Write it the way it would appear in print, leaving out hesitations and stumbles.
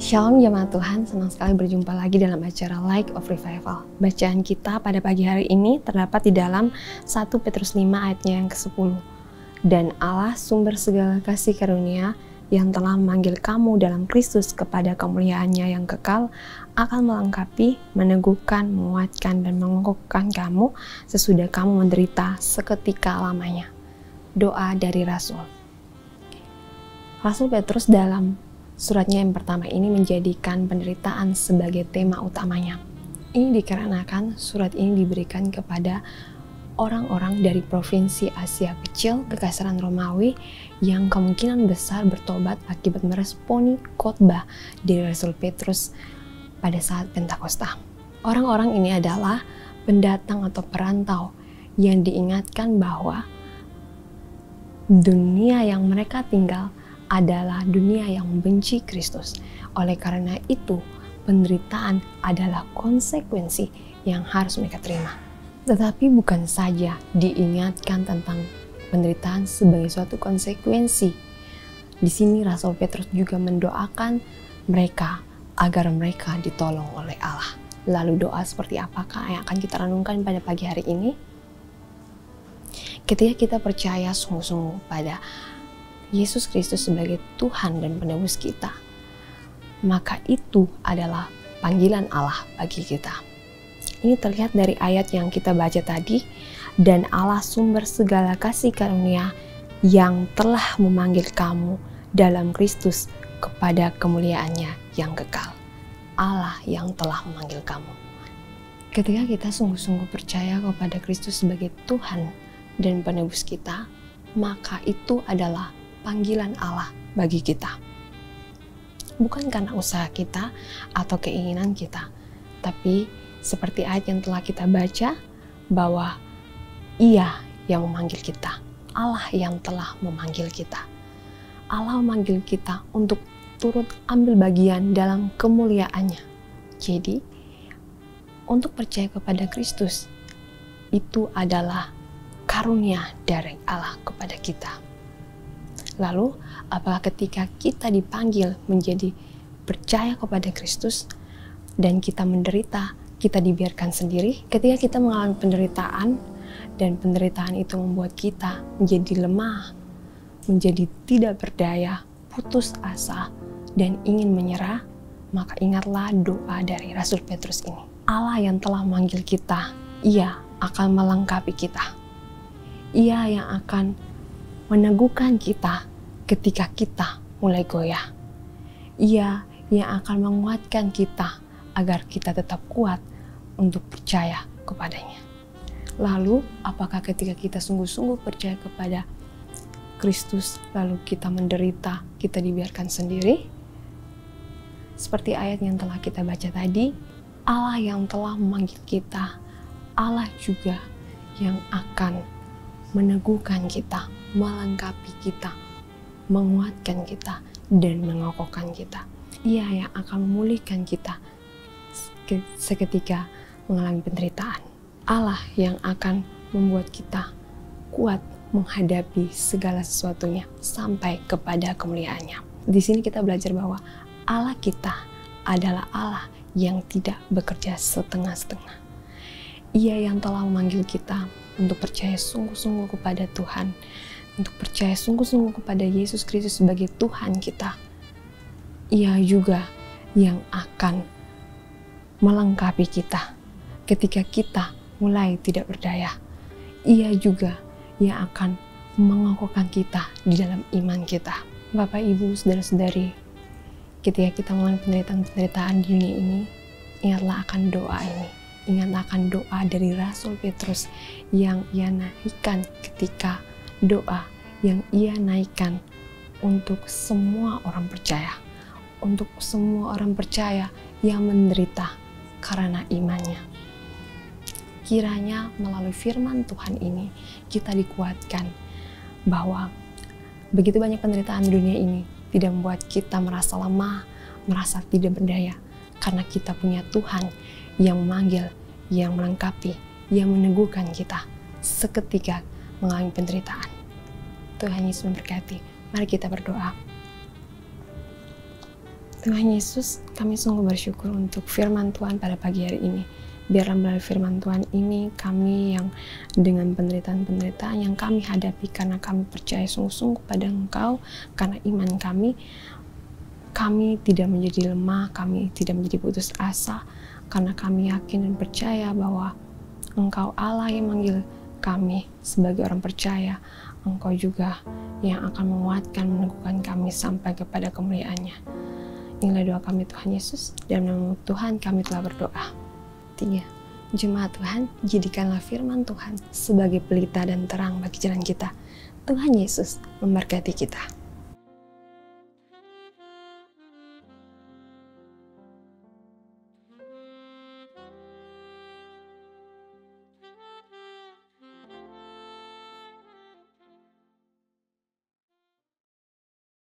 Shalom jemaat Tuhan, senang sekali berjumpa lagi dalam acara Light of Revival. Bacaan kita pada pagi hari ini terdapat di dalam 1 Petrus 5 ayatnya yang ke-10. Dan Allah sumber segala kasih karunia yang telah memanggil kamu dalam Kristus kepada kemuliaannya yang kekal akan melengkapi, meneguhkan, menguatkan, dan mengokohkan kamu sesudah kamu menderita seketika lamanya. Doa dari Rasul. Rasul Petrus dalam suratnya yang pertama ini menjadikan penderitaan sebagai tema utamanya. Ini dikarenakan surat ini diberikan kepada orang-orang dari provinsi Asia Kecil, Kekaisaran Romawi, yang kemungkinan besar bertobat akibat meresponi khotbah dari Rasul Petrus pada saat Pentakosta. Orang-orang ini adalah pendatang atau perantau yang diingatkan bahwa dunia yang mereka tinggal adalah dunia yang membenci Kristus. Oleh karena itu, penderitaan adalah konsekuensi yang harus mereka terima. Tetapi bukan saja diingatkan tentang penderitaan sebagai suatu konsekuensi. Di sini Rasul Petrus juga mendoakan mereka agar mereka ditolong oleh Allah. Lalu doa seperti apakah yang akan kita renungkan pada pagi hari ini? Ketika kita percaya sungguh-sungguh pada Yesus Kristus sebagai Tuhan dan penebus kita, maka itu adalah panggilan Allah bagi kita. Ini terlihat dari ayat yang kita baca tadi, dan Allah sumber segala kasih karunia yang telah memanggil kamu dalam Kristus kepada kemuliaannya yang kekal. Allah yang telah memanggil kamu. Ketika kita sungguh-sungguh percaya kepada Kristus sebagai Tuhan dan penebus kita, maka itu adalah panggilan Allah bagi kita. Bukan karena usaha kita atau keinginan kita, tapi seperti ayat yang telah kita baca, bahwa Ia yang memanggil kita, Allah yang telah memanggil kita. Allah memanggil kita untuk turut ambil bagian dalam kemuliaannya. Jadi, untuk percaya kepada Kristus, itu adalah karunia dari Allah kepada kita. Lalu, apakah ketika kita dipanggil menjadi percaya kepada Kristus dan kita menderita, kita dibiarkan sendiri? Ketika kita mengalami penderitaan dan penderitaan itu membuat kita menjadi lemah, menjadi tidak berdaya, putus asa, dan ingin menyerah, maka ingatlah doa dari Rasul Petrus ini. Allah yang telah memanggil kita, Ia akan melengkapi kita. Ia yang akan meneguhkan kita ketika kita mulai goyah. Ia yang akan menguatkan kita agar kita tetap kuat untuk percaya kepadanya. Lalu, apakah ketika kita sungguh-sungguh percaya kepada Kristus, lalu kita menderita, kita dibiarkan sendiri? Seperti ayat yang telah kita baca tadi, Allah yang telah memanggil kita, Allah juga yang akan meneguhkan kita, melengkapi kita, menguatkan kita, dan mengokohkan kita. Ia yang akan memulihkan kita seketika mengalami penderitaan. Allah yang akan membuat kita kuat menghadapi segala sesuatunya sampai kepada kemuliaannya. Di sini kita belajar bahwa Allah kita adalah Allah yang tidak bekerja setengah-setengah. Ia yang telah memanggil kita untuk percaya sungguh-sungguh kepada Tuhan, untuk percaya sungguh-sungguh kepada Yesus Kristus sebagai Tuhan kita. Ia juga yang akan melengkapi kita ketika kita mulai tidak berdaya. Ia juga yang akan mengokohkan kita di dalam iman kita. Bapak, Ibu, Saudara-saudari, ketika kita mengalami penderitaan di dunia ini, ingatlah akan doa ini. Ingatlah akan doa dari Rasul Petrus yang ia naikkan ketika doa yang ia naikkan untuk semua orang percaya. Untuk semua orang percaya yang menderita karena imannya. Kiranya melalui firman Tuhan ini kita dikuatkan bahwa begitu banyak penderitaan di dunia ini tidak membuat kita merasa lemah, merasa tidak berdaya, karena kita punya Tuhan yang memanggil, yang melengkapi, yang meneguhkan kita seketika mengalami penderitaan. Tuhan Yesus memberkati. Mari kita berdoa. Tuhan Yesus, kami sungguh bersyukur untuk firman Tuhan pada pagi hari ini. Biarlah melalui firman Tuhan ini, kami yang dengan penderitaan-penderitaan yang kami hadapi karena kami percaya sungguh-sungguh pada Engkau, karena iman kami tidak menjadi lemah, kami tidak menjadi putus asa, karena kami yakin dan percaya bahwa Engkau Allah yang manggil kami sebagai orang percaya. Engkau juga yang akan menguatkan, meneguhkan kami sampai kepada kemuliaan-Nya. Inilah doa kami Tuhan Yesus, dalam nama Tuhan kami telah berdoa. 3. Jemaat Tuhan, jadikanlah firman Tuhan sebagai pelita dan terang bagi jalan kita. Tuhan Yesus memberkati kita.